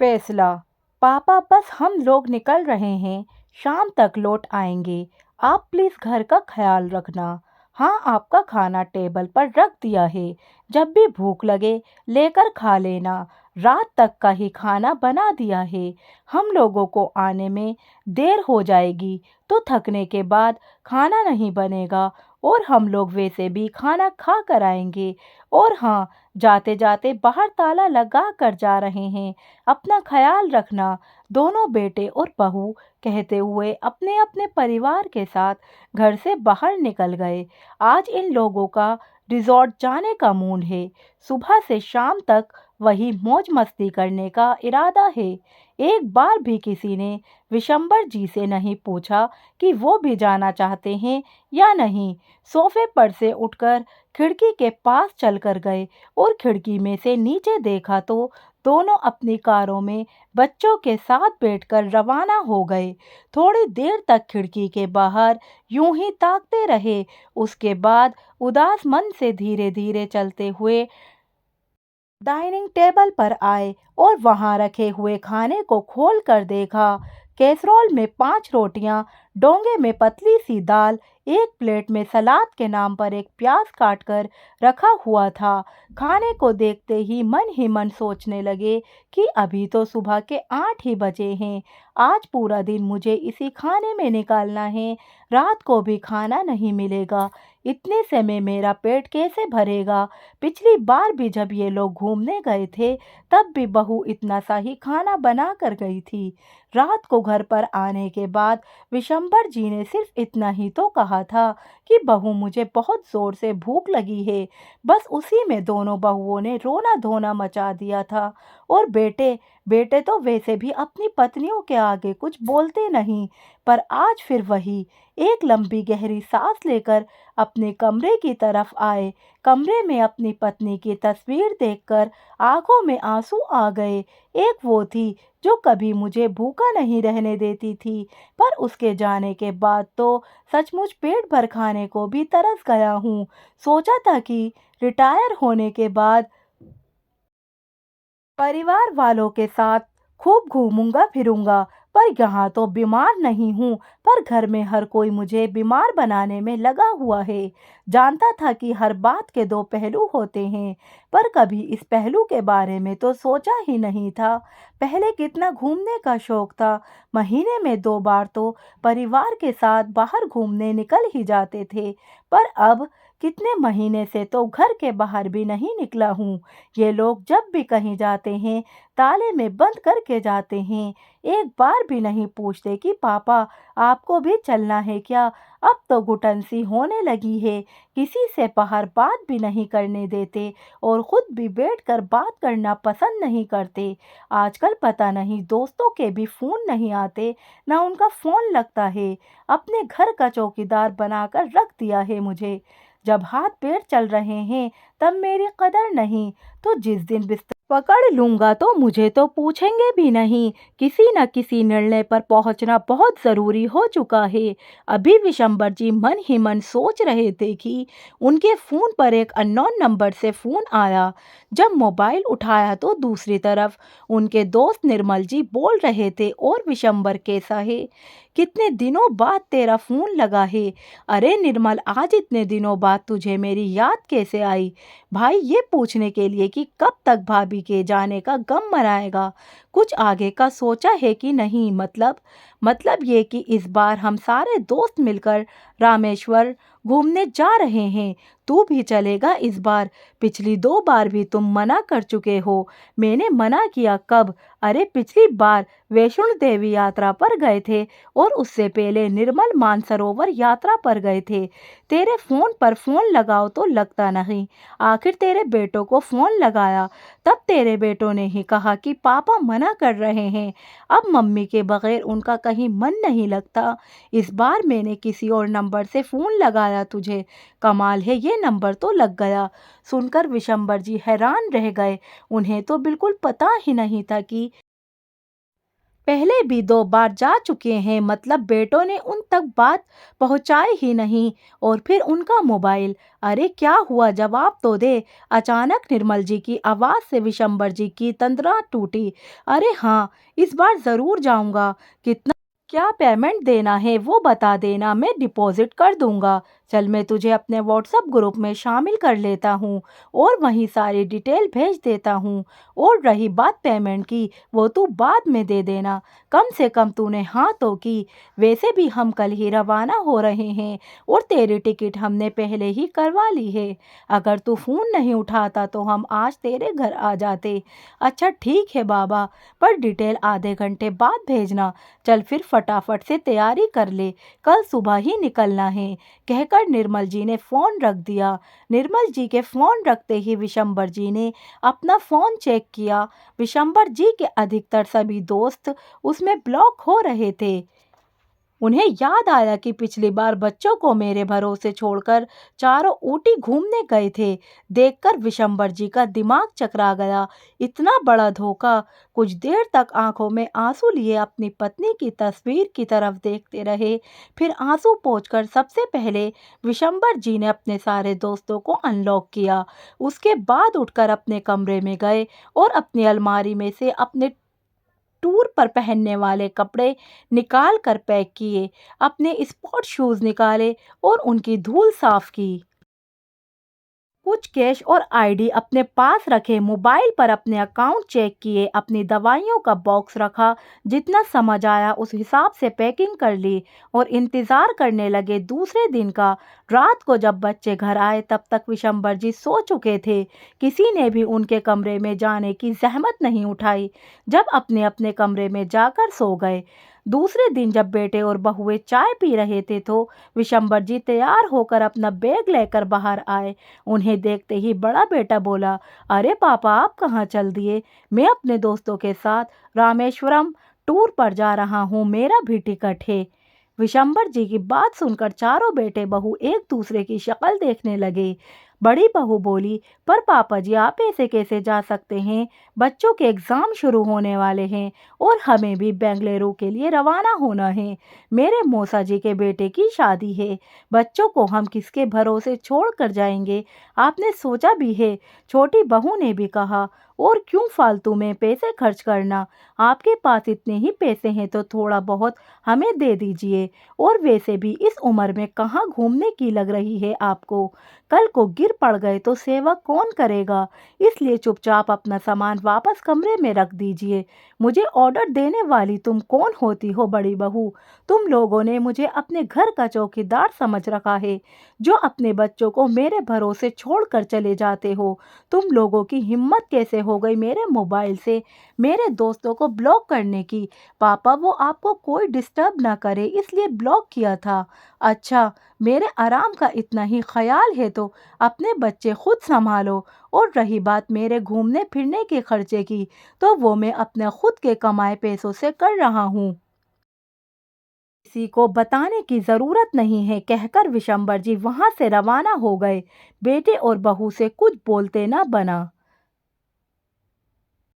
फैसला। पापा बस हम लोग निकल रहे हैं, शाम तक लौट आएंगे। आप प्लीज घर का ख्याल रखना। हाँ, आपका खाना टेबल पर रख दिया है, जब भी भूख लगे लेकर खा लेना। रात तक का ही खाना बना दिया है। हम लोगों को आने में देर हो जाएगी तो थकने के बाद खाना नहीं बनेगा और हम लोग वैसे भी खाना खा कर आएंगे। और हाँ, जाते जाते बाहर ताला लगा कर जा रहे हैं, अपना ख्याल रखना। दोनों बेटे और बहू कहते हुए अपने अपने परिवार के साथ घर से बाहर निकल गए। आज इन लोगों का रिजॉर्ट जाने का मूड है। सुबह से शाम तक वही मौज मस्ती करने का इरादा है। एक बार भी किसी ने विशंबर जी से नहीं पूछा कि वो भी जाना चाहते हैं या नहीं। सोफे पर से उठकर खिड़की के पास चलकर गए और खिड़की में से नीचे देखा तो दोनों अपनी कारों में बच्चों के साथ बैठकर रवाना हो गए। थोड़ी देर तक खिड़की के बाहर यूं ही ताकते रहे। उसके बाद उदास मन से धीरे धीरे चलते हुए डाइनिंग टेबल पर आए और वहां रखे हुए खाने को खोल कर देखा। कैसरोल में 5 रोटियां, डोंगे में पतली सी दाल, एक प्लेट में सलाद के नाम पर एक प्याज काटकर रखा हुआ था। खाने को देखते ही मन सोचने लगे कि अभी तो सुबह के 8 ही बजे हैं। आज पूरा दिन मुझे इसी खाने में निकालना है। रात को भी खाना नहीं मिलेगा। इतने से में मेरा पेट कैसे भरेगा। पिछली बार भी जब ये लोग घूमने गए थे, तब भी बहू इतना सा ही खाना बना कर गई थी। रात को घर पर आने के बाद विशंबर जी ने सिर्फ इतना ही तो कहा था कि बहू, मुझे बहुत जोर से भूख लगी है। बस उसी में दोनों बहुओं ने रोना धोना मचा दिया था। और बेटे बेटे तो वैसे भी अपनी पत्नियों के आगे कुछ बोलते नहीं, पर आज फिर वही एक लंबी गहरी सांस लेकर अपने कमरे की तरफ आए। कमरे में अपनी पत्नी की तस्वीर देखकर आंखों में आंसू आ गए। एक वो थी जो कभी मुझे भूखा नहीं रहने देती थी, पर उसके जाने के बाद तो सचमुच पेट भर खाने को भी तरस गया हूँ। सोचा था कि रिटायर होने के बाद परिवार वालों के साथ खूब घूमूंगा फिरूंगा, पर यहाँ तो बीमार नहीं हूँ, पर घर में हर कोई मुझे बीमार बनाने में लगा हुआ है। जानता था कि हर बात के दो पहलू होते हैं, पर कभी इस पहलू के बारे में तो सोचा ही नहीं था। पहले कितना घूमने का शौक था। महीने में 2 बार तो परिवार के साथ बाहर घूमने निकल ही जाते थे, पर अब कितने महीने से तो घर के बाहर भी नहीं निकला हूँ। ये लोग जब भी कहीं जाते हैं, ताले में बंद करके जाते हैं। एक बार भी नहीं पूछते कि पापा, आपको भी चलना है क्या। अब तो घुटन सी होने लगी है। किसी से बाहर बात भी नहीं करने देते और खुद भी बैठकर बात करना पसंद नहीं करते। आजकल पता नहीं दोस्तों के भी फोन नहीं आते, ना उनका फोन लगता है। अपने घर का चौकीदार बनाकर रख दिया है मुझे। जब हाथ पैर चल रहे हैं तब मेरी कदर नहीं, तो जिस दिन बिस्तर पकड़ लूंगा तो मुझे तो पूछेंगे भी नहीं। किसी न किसी निर्णय पर पहुंचना बहुत जरूरी हो चुका है। अभी विशंबर जी मन ही मन सोच रहे थे कि उनके फोन पर एक अननोन नंबर से फोन आया। जब मोबाइल उठाया तो दूसरी तरफ उनके दोस्त निर्मल जी बोल रहे थे, और विशंबर कैसा है, कितने दिनों बाद तेरा फोन लगा है। अरे निर्मल, आज इतने दिनों बाद तुझे मेरी याद कैसे आई। भाई, ये पूछने के लिए कि कब तक भाभी के जाने का गम मनाएगा। कुछ आगे का सोचा है कि नहीं। मतलब ये कि इस बार हम सारे दोस्त मिलकर रामेश्वर घूमने जा रहे हैं। तू भी चलेगा इस बार। पिछली 2 बार भी तुम मना कर चुके हो। मैंने मना किया कब। अरे पिछली बार वैष्णो देवी यात्रा पर गए थे और उससे पहले निर्मल मानसरोवर यात्रा पर गए थे। तेरे फोन पर फोन लगाओ तो लगता नहीं। आखिर तेरे बेटों को फोन लगाया, तब तेरे बेटों ने ही कहा कि पापा मना कर रहे हैं। अब मम्मी के बगैर उनका कहीं मन नहीं लगता। इस बार मैंने किसी और नंबर से फोन लगाया तुझे। कमाल है, ये नंबर तो लग गया। सुनकर विशंबर जी हैरान रह गए। उन्हें तो बिल्कुल पता ही नहीं था कि पहले भी 2 बार जा चुके हैं, मतलब बेटों ने उन तक बात पहुँचाई ही नहीं। और फिर उनका मोबाइल, अरे क्या हुआ, जवाब तो दे। अचानक निर्मल जी की आवाज़ से विशंबर जी की तंद्रा टूटी। अरे हाँ, इस बार ज़रूर जाऊँगा। कितना क्या पेमेंट देना है वो बता देना, मैं डिपॉजिट कर दूंगा। चल, मैं तुझे अपने व्हाट्सएप ग्रुप में शामिल कर लेता हूँ और वहीं सारी डिटेल भेज देता हूँ। और रही बात पेमेंट की, वो तू बाद में दे देना। कम से कम तूने हाँ तो की। वैसे भी हम कल ही रवाना हो रहे हैं और तेरी टिकट हमने पहले ही करवा ली है। अगर तू फ़ोन नहीं उठाता तो हम आज तेरे घर आ जाते। अच्छा ठीक है बाबा, पर डिटेल आधे घंटे बाद भेजना। चल फिर फटाफट से तैयारी कर ले, कल सुबह ही निकलना है, कहकर निर्मल जी ने फोन रख दिया। निर्मल जी के फोन रखते ही विशंबर जी ने अपना फोन चेक किया। विशंबर जी के अधिकतर सभी दोस्त उसमें ब्लॉक हो रहे थे। उन्हें याद आया कि पिछली बार बच्चों को मेरे भरोसे छोड़कर चारों ऊटी घूमने गए थे। देखकर विशंबर जी का दिमाग चकरा गया। इतना बड़ा धोखा। कुछ देर तक आंखों में आंसू लिए अपनी पत्नी की तस्वीर की तरफ देखते रहे। फिर आंसू पोंछकर सबसे पहले विशंबर जी ने अपने सारे दोस्तों को अनलॉक किया। उसके बाद उठकर अपने कमरे में गए और अपनी अलमारी में से अपने टूर पर पहनने वाले कपड़े निकाल कर पैक किए। अपने स्पोर्ट शूज निकाले और उनकी धूल साफ की। कुछ कैश और आईडी अपने पास रखे, मोबाइल पर अपने अकाउंट चेक किए, अपनी दवाइयों का बॉक्स रखा, जितना समझ आया उस हिसाब से पैकिंग कर ली और इंतज़ार करने लगे दूसरे दिन का। रात को जब बच्चे घर आए तब तक विशंबर जी सो चुके थे। किसी ने भी उनके कमरे में जाने की जहमत नहीं उठाई। जब अपने अपने कमरे में जाकर सो गए। दूसरे दिन जब बेटे और बहुएं चाय पी रहे थे तो विशंबर जी तैयार होकर अपना बैग लेकर बाहर आए। उन्हें देखते ही बड़ा बेटा बोला, अरे पापा आप कहाँ चल दिए? मैं अपने दोस्तों के साथ रामेश्वरम टूर पर जा रहा हूँ, मेरा भी टिकट है। विशंबर जी की बात सुनकर चारों बेटे बहू एक दूसरे की शक्ल देखने लगे। बड़ी बहू बोली, पर पापा जी आप ऐसे कैसे जा सकते हैं? बच्चों के एग्जाम शुरू होने वाले हैं और हमें भी बेंगलुरु के लिए रवाना होना है। मेरे मौसा जी के बेटे की शादी है। बच्चों को हम किसके भरोसे छोड़ कर जाएंगे? आपने सोचा भी है? छोटी बहू ने भी कहा, और क्यों फालतू में पैसे खर्च करना? आपके पास इतने ही पैसे हैं तो थोड़ा बहुत हमें दे दीजिए। और वैसे भी इस उम्र में कहाँ घूमने की लग रही है आपको? कल को गिर पड़ गए तो सेवा कौन करेगा? इसलिए चुपचाप अपना सामान वापस कमरे में रख दीजिए। मुझे ऑर्डर देने वाली तुम कौन होती हो बड़ी बहू? तुम लोगों ने मुझे अपने घर का चौकीदार समझ रखा है, जो अपने बच्चों को मेरे भरोसे छोड़कर चले जाते हो। तुम लोगों की हिम्मत कैसे हो गई मेरे मोबाइल से मेरे दोस्तों को ब्लॉक करने की? पापा वो आपको कोई डिस्टर्ब ना करे इसलिए ब्लॉक किया था। अच्छा, मेरे आराम का इतना ही ख्याल है तो अपने बच्चे खुद संभालो। और रही बात मेरे घूमने फिरने के खर्चे की, तो वो मैं अपने खुद के कमाए पैसों से कर रहा हूँ। किसी को बताने की जरूरत नहीं है, कहकर विशंबर जी वहां से रवाना हो गए। बेटे और बहू से कुछ बोलते न बना।